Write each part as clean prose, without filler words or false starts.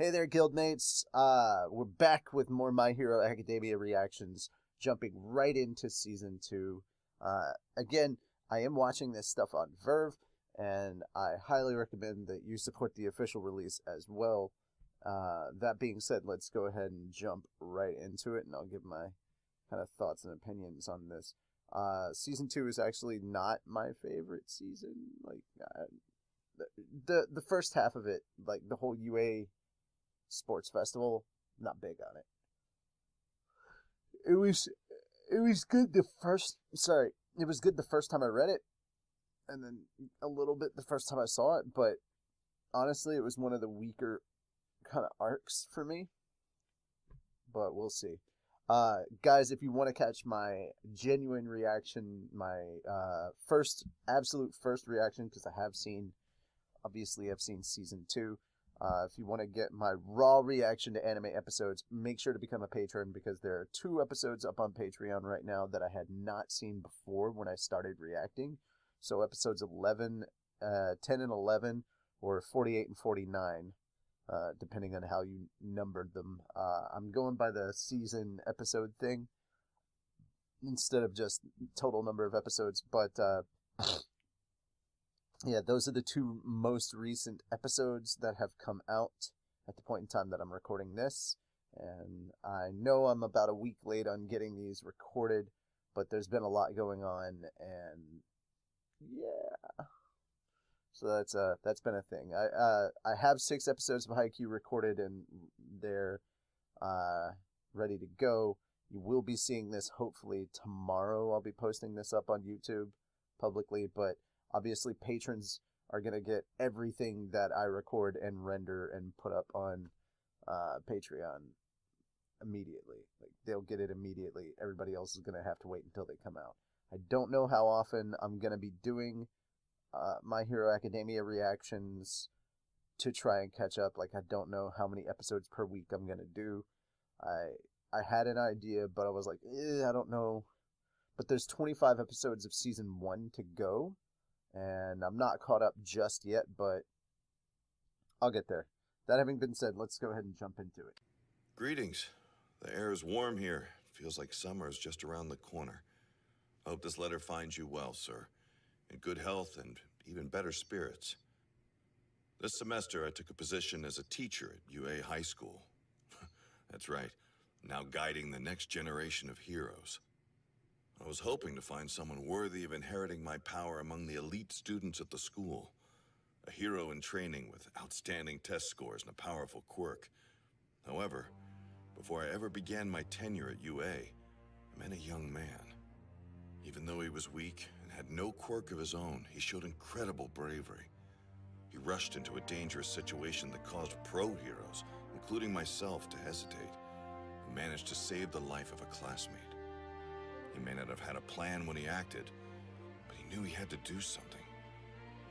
Hey there, guildmates. We're back with more My Hero Academia reactions, jumping right into season 2. Again, I am watching this stuff on Verve, and I highly recommend that you support the official release as well. That being said, let's go ahead and jump right into it, and I'll give my kind of thoughts and opinions on this. Season 2 is actually not my favorite season. The first half of it, like the whole UA sports festival, not big on it. It was good it was good the first time I read it, and then a little bit the first time I saw it, but honestly it was one of the weaker kind of arcs for me. But we'll see. Guys, if you want to catch my genuine reaction, my absolute first reaction, because I've seen season 2. If you want to get my raw reaction to anime episodes, make sure to become a patron, because there are 2 episodes up on Patreon right now that I had not seen before when I started reacting. So episodes 10 and 11, or 48 and 49, depending on how you numbered them. I'm going by the season episode thing instead of just total number of episodes, but yeah, those are the 2 most recent episodes that have come out at the point in time that I'm recording this. And I know I'm about a week late on getting these recorded, but there's been a lot going on, and yeah. So that's been a thing. I have 6 episodes of Haikyuu recorded, and they're ready to go. You will be seeing this hopefully tomorrow. I'll be posting this up on YouTube publicly, but obviously, patrons are going to get everything that I record and render and put up on Patreon immediately. Like, they'll get it immediately. Everybody else is going to have to wait until they come out. I don't know how often I'm going to be doing My Hero Academia reactions to try and catch up. Like, I don't know how many episodes per week I'm going to do. I had an idea, but I was like, I don't know. But there's 25 episodes of season 1 to go. And I'm not caught up just yet, but I'll get there. That having been said, let's go ahead and jump into it. Greetings. The air is warm here. Feels like summer is just around the corner. I hope this letter finds you well, sir. In good health and even better spirits. This semester, I took a position as a teacher at UA High School. That's right. Now guiding the next generation of heroes. I was hoping to find someone worthy of inheriting my power among the elite students at the school. A hero in training with outstanding test scores and a powerful quirk. However, before I ever began my tenure at UA, I met a young man. Even though he was weak and had no quirk of his own, he showed incredible bravery. He rushed into a dangerous situation that caused pro-heroes, including myself, to hesitate. He managed to save the life of a classmate. He may not have had a plan when he acted, but he knew he had to do something.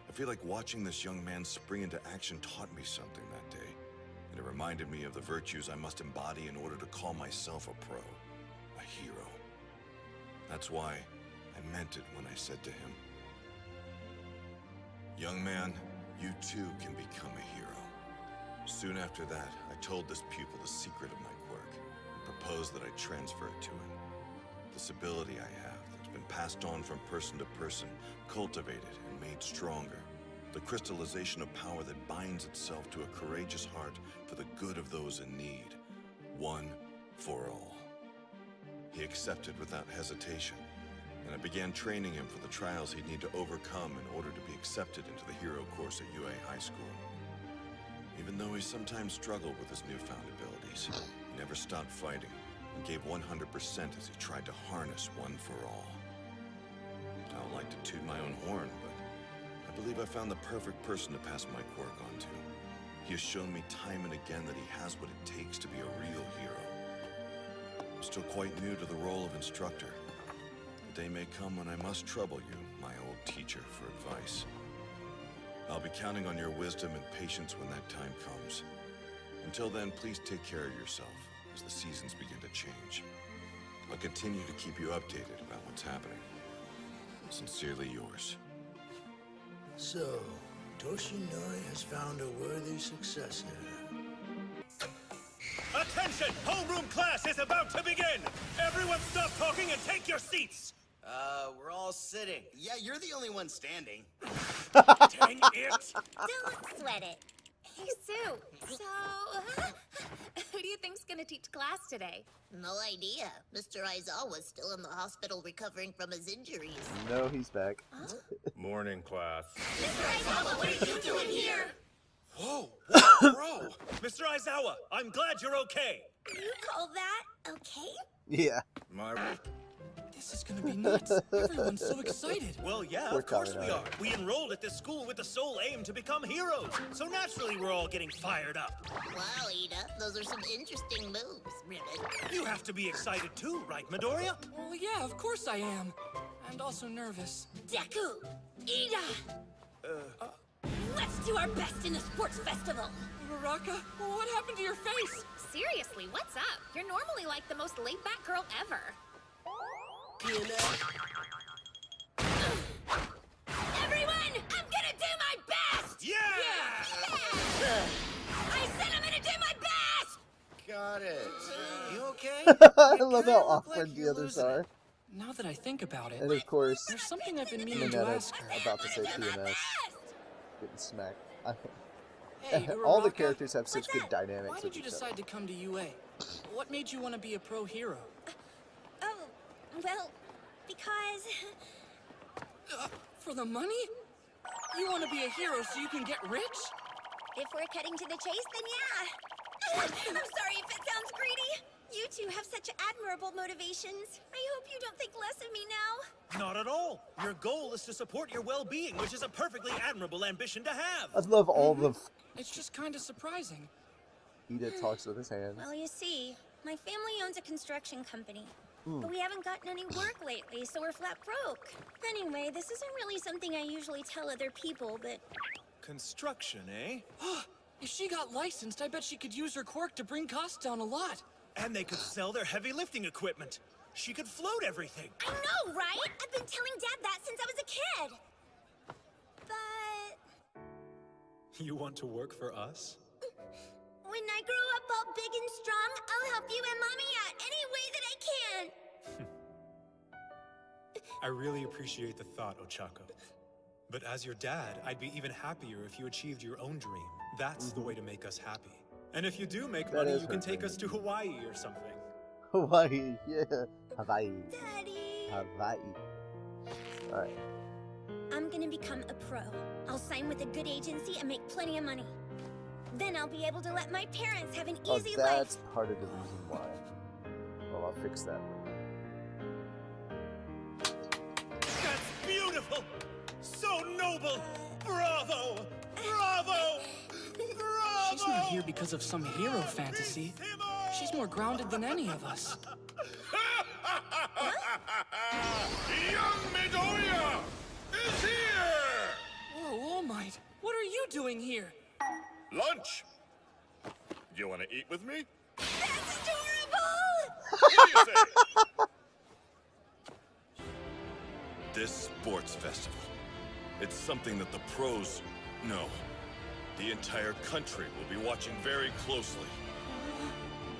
I feel like watching this young man spring into action taught me something that day, and it reminded me of the virtues I must embody in order to call myself a pro, a hero. That's why I meant it when I said to him, "Young man, you too can become a hero." Soon after that, I told this pupil the secret of my quirk and proposed that I transfer it to him. This ability I have that's been passed on from person to person, cultivated and made stronger. The crystallization of power that binds itself to a courageous heart for the good of those in need. One for all. He accepted without hesitation, and I began training him for the trials he'd need to overcome in order to be accepted into the hero course at UA High School. Even though he sometimes struggled with his newfound abilities, he never stopped fighting and gave 100% as he tried to harness One for All. I don't like to toot my own horn, but I believe I found the perfect person to pass my quirk on to. He has shown me time and again that he has what it takes to be a real hero. I'm still quite new to the role of instructor. The day may come when I must trouble you, my old teacher, for advice. I'll be counting on your wisdom and patience when that time comes. Until then, please take care of yourself as the seasons begin to change. I'll continue to keep you updated about what's happening. Sincerely yours. So, Toshinori has found a worthy successor. Attention! Homeroom class is about to begin! Everyone stop talking and take your seats! We're all sitting. Yeah, you're the only one standing. Dang it! Don't sweat it. Hey, Sue. So, who do you think's gonna teach class today? No idea. Mr. Aizawa's still in the hospital recovering from his injuries. No, he's back. Morning, class. Mr. Aizawa, what are you doing here? Whoa! Bro! Mr. Aizawa, I'm glad you're okay! You call that okay? Yeah. This is gonna be nuts. Everyone's so excited. Well, yeah, We're of course coming we out. are. We enrolled at this school with the sole aim to become heroes. So naturally, we're all getting fired up. Wow, Ida, those are some interesting moves, Ribbit. You have to be excited too, right, Midoriya? Well, yeah, of course I am. And also nervous. Deku! Ida! Let's do our best in the sports festival! Baraka, what happened to your face? Seriously, what's up? You're normally like the most laid-back girl ever. Everyone, I'm gonna do my best! Yeah! I said I'm gonna do my best! Got it. You okay? I love how awkward the others are. Now that I think about And it, of course, there's something I've been meaning to Minetta ask her. about to say I'm gonna do my PMS. best! Getting smacked. Hey, All the Uraraka, characters have such good dynamics. why with did you each other. decide to come to UA? What made you want to be a pro hero? Oh, well, because... For the money? You want to be a hero so you can get rich? If we're cutting to the chase, then yeah. I'm sorry if it sounds greedy. You two have such admirable motivations. I hope you don't think less of me now. Not at all. Your goal is to support your well-being, which is a perfectly admirable ambition to have. I love all the. It's just kind of surprising. Ida talks with his hands. Well, you see, my family owns a construction company. But we haven't gotten any work lately, so we're flat broke. Anyway, this isn't really something I usually tell other people, but... Construction, eh? If she got licensed, I bet she could use her quirk to bring costs down a lot. And they could sell their heavy lifting equipment. She could float everything. I know, right? I've been telling Dad that since I was a kid. But... You want to work for us? when I grow up all big and strong, I'll help you and Mommy out any way that I can. I really appreciate the thought, Ochako. But as your dad, I'd be even happier if you achieved your own dream. That's the way to make us happy. And if you do make That money, is you her can take dream. us to Hawaii or something. Hawaii, yeah. Hawaii. Daddy. Hawaii. Alright. I'm gonna become a pro. I'll sign with a good agency and make plenty of money. Then I'll be able to let my parents have an Oh, easy that's life. part of the reason why. Well, I'll fix that. That's beautiful! So noble! Bravo! Bravo! Bravo! She's not here because of some hero fantasy. She's more grounded than any of us. Young Midoriya is here! Whoa, All Might, what are you doing here? Lunch! You want to eat with me? That's adorable! What do you say? This sports festival, it's something that the pros know. The entire country will be watching very closely.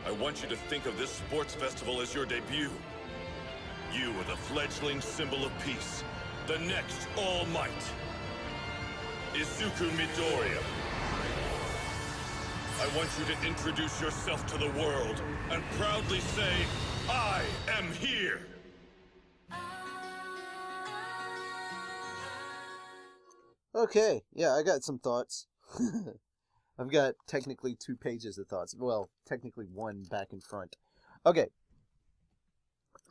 I want you to think of this sports festival as your debut. You are the fledgling symbol of peace, the next All Might. Izuku Midoriya. I want you to introduce yourself to the world and proudly say, I am here. Okay, yeah, I got some thoughts. I've got technically 2 pages of thoughts. Well, technically 1 back and front. Okay.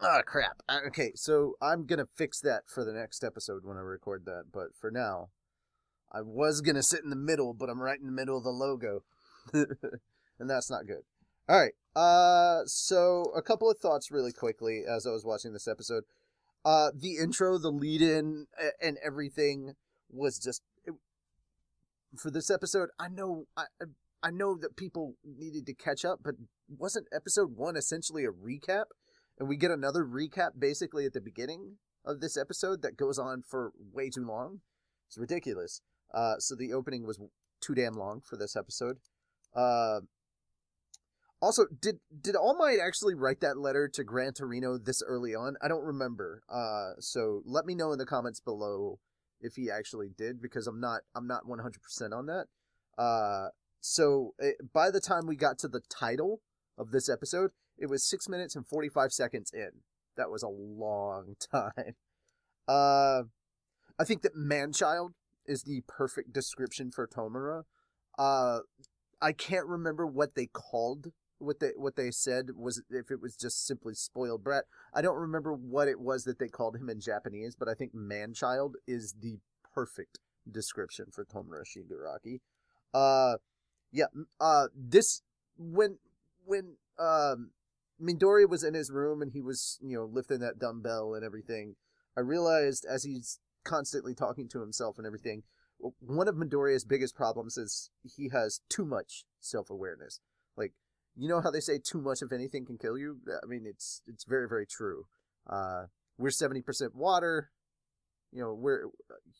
Ah, crap. Okay, so I'm gonna fix that for the next episode when I record that. But for now, I was gonna sit in the middle, but I'm right in the middle of the logo. And that's not good. Alright, so a couple of thoughts really quickly as I was watching this episode. The intro, the lead-in, and everything was just... for this episode, I know that people needed to catch up, but wasn't episode 1 essentially a recap? And we get another recap basically at the beginning of this episode that goes on for way too long. It's ridiculous. So the opening was too damn long for this episode. Also, did All Might actually write that letter to Gran Torino this early on? I don't remember. So let me know in the comments below if he actually did, because I'm not 100% on that. By the time we got to the title of this episode, it was 6 minutes and 45 seconds in. That was a long time. I think that man-child is the perfect description for Tomura. I can't remember what they called, what they said, was if it was just simply spoiled brat. I don't remember what it was that they called him in Japanese, but I think man-child is the perfect description for Tomura Shigaraki. This when Midoriya was in his room and he was, lifting that dumbbell and everything, I realized, as he's constantly talking to himself and everything, one of Midoriya's biggest problems is he has too much self-awareness. Like, you know how they say too much of anything can kill you? I mean, it's very, very true. We're 70% water. We're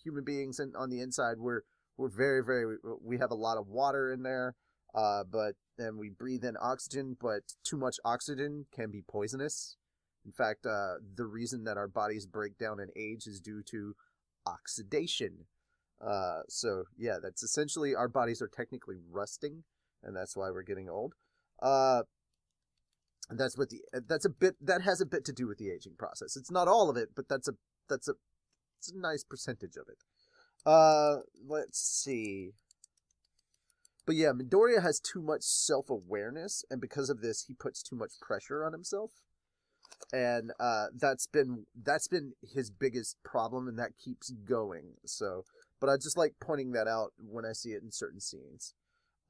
human beings, and on the inside, we're very, very, we have a lot of water in there. But then we breathe in oxygen, but too much oxygen can be poisonous. In fact, the reason that our bodies break down and age is due to oxidation. So yeah, that's essentially, our bodies are technically rusting, and that's why we're getting old. That has a bit to do with the aging process. It's not all of it, but it's a nice percentage of it. Let's see. But yeah, Midoriya has too much self-awareness, and because of this, he puts too much pressure on himself. And that's been his biggest problem, and that keeps going. So, but I just like pointing that out when I see it in certain scenes.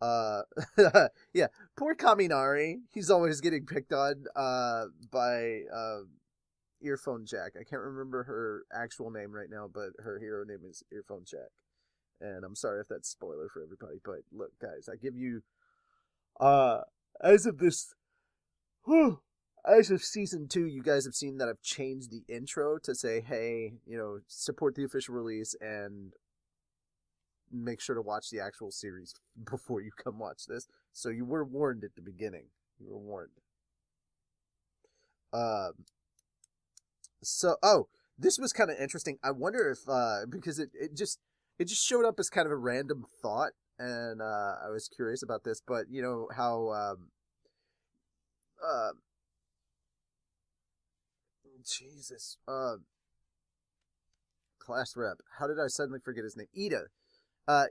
Yeah, poor Kaminari. He's always getting picked on by Earphone Jack. I can't remember her actual name right now, but her hero name is Earphone Jack. And I'm sorry if that's spoiler for everybody, but look, guys, I give you, as of season 2, you guys have seen that I've changed the intro to say, hey, support the official release and make sure to watch the actual series before you come watch this. So you were warned at the beginning. You were warned. This was kind of interesting. I wonder if, because it just showed up as kind of a random thought, and I was curious about this, but you know how class rep. How did I suddenly forget his name? Ida.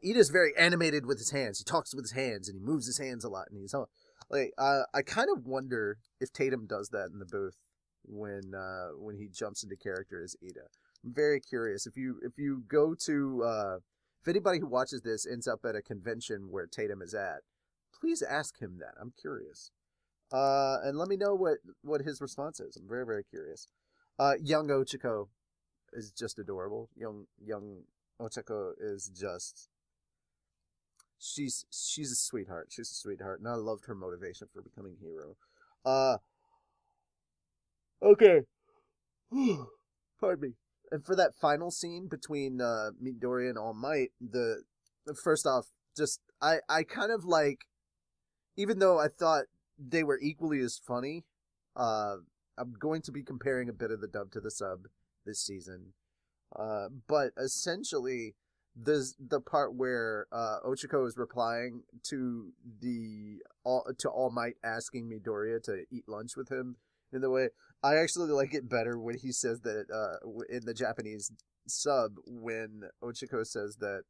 Ida's very animated with his hands. He talks with his hands, and he moves his hands a lot, and he's all, like, I kind of wonder if Tatum does that in the booth when he jumps into character as Ida. I'm very curious. If you go to if anybody who watches this ends up at a convention where Tatum is at, please ask him that. I'm curious. And let me know what his response is. I'm very, very curious. Young Ochako is just adorable. Young Ochako is just, she's a sweetheart. She's a sweetheart, and I loved her motivation for becoming hero. Okay. Pardon me. And for that final scene between Midoriya and All Might, first off, just I kind of like, even though I thought they were equally as funny, I'm going to be comparing a bit of the dub to the sub this season. But essentially, the part where Ochako is replying to All Might asking Midoriya to eat lunch with him, in the way, I actually like it better when he says that in the Japanese sub, when Ochako says that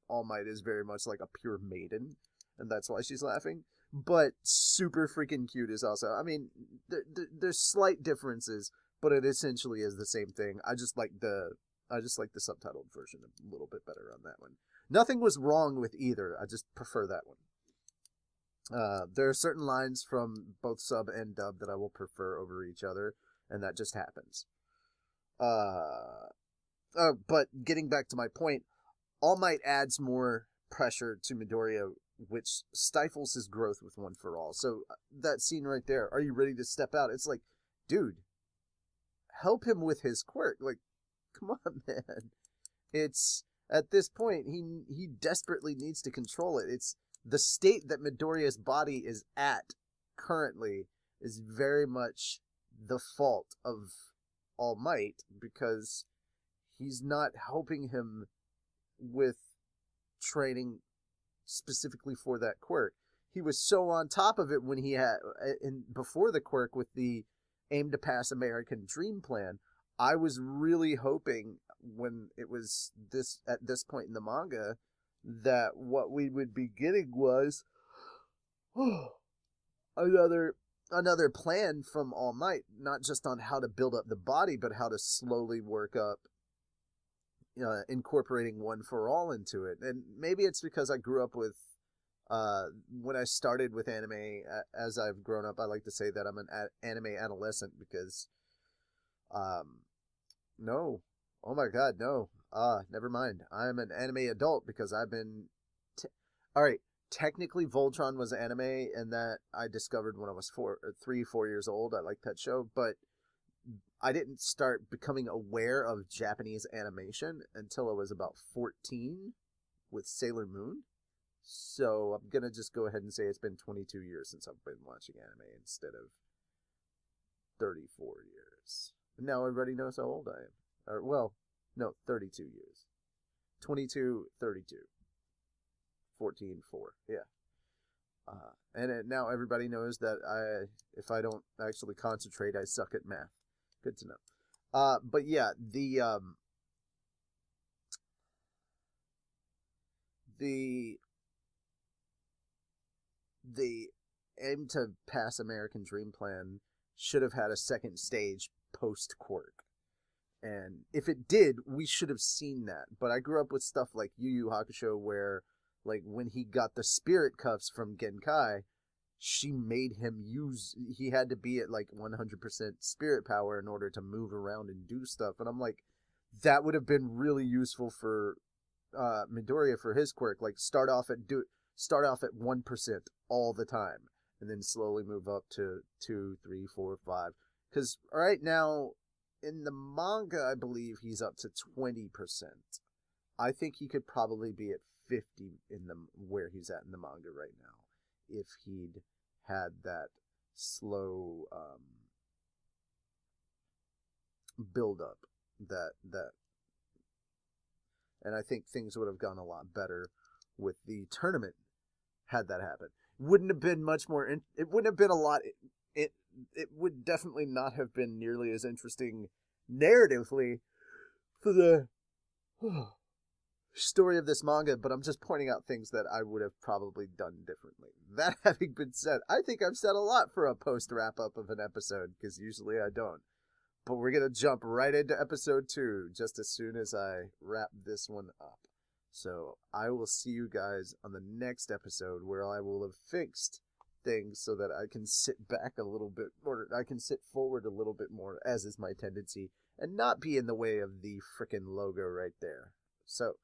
All Might is very much like a pure maiden, and that's why she's laughing. But super freaking cute is also, I mean, there's slight differences, but it essentially is the same thing. I just like the subtitled version a little bit better on that one. Nothing was wrong with either. I just prefer that one. There are certain lines from both sub and dub that I will prefer over each other, and that just happens. But getting back to my point, All Might adds more pressure to Midoriya, which stifles his growth with One for All. So that scene right there, are you ready to step out? It's like, dude, help him with his quirk. Like, come on, man. It's, at this point, he desperately needs to control it. It's the state that Midoriya's body is at currently is very much the fault of All Might, because he's not helping him with training specifically for that quirk. He was so on top of it when he had before the quirk with the aim to pass American Dream plan. I was really hoping when it was at this point in the manga that what we would be getting was another plan from All Might, not just on how to build up the body, but how to slowly work up incorporating One for All into it. And maybe it's because I grew up with when I started with anime. As I've grown up, I like to say that I'm an anime adolescent, because no, oh my god, no, never mind, I'm an anime adult, because I've been all right, technically Voltron was anime, and that I discovered when I was 4 years old. I liked that show, but I didn't start becoming aware of Japanese animation until I was about 14 with Sailor Moon. So I'm going to just go ahead and say it's been 22 years since I've been watching anime instead of 34 years. Now everybody knows how old I am. Or, well, no, 32 years. 22, 32. 14, 4. Yeah. And now everybody knows that if I don't actually concentrate, I suck at math. Good to know. But yeah, the aim to pass American Dream plan should have had a second stage post quirk. And if it did, we should have seen that. But I grew up with stuff like Yu Yu Hakusho, where like when he got the spirit cuffs from Genkai, she made him he had to be at like 100% spirit power in order to move around and do stuff. And I'm like, that would have been really useful for Midoriya for his quirk. Like start off at 1% all the time, and then slowly move up to 2, 3, 4, 5. Because right now in the manga, I believe he's up to 20%. I think he could probably be at 50 where he's at in the manga right now, if he'd had that slow build up that and I think things would have gone a lot better with the tournament had that happen. Wouldn't have been much more it wouldn't have been a lot. It would definitely not have been nearly as interesting narratively for the story of this manga, but I'm just pointing out things that I would have probably done differently. That having been said, I think I've said a lot for a post wrap-up of an episode, because usually I don't. But we're going to jump right into episode 2 just as soon as I wrap this one up. So I will see you guys on the next episode, where I will have fixed things so that I can sit back a little bit, or I can sit forward a little bit more, as is my tendency, and not be in the way of the frickin' logo right there. So,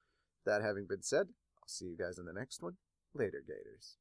that having been said, I'll see you guys in the next one. Later, Gators.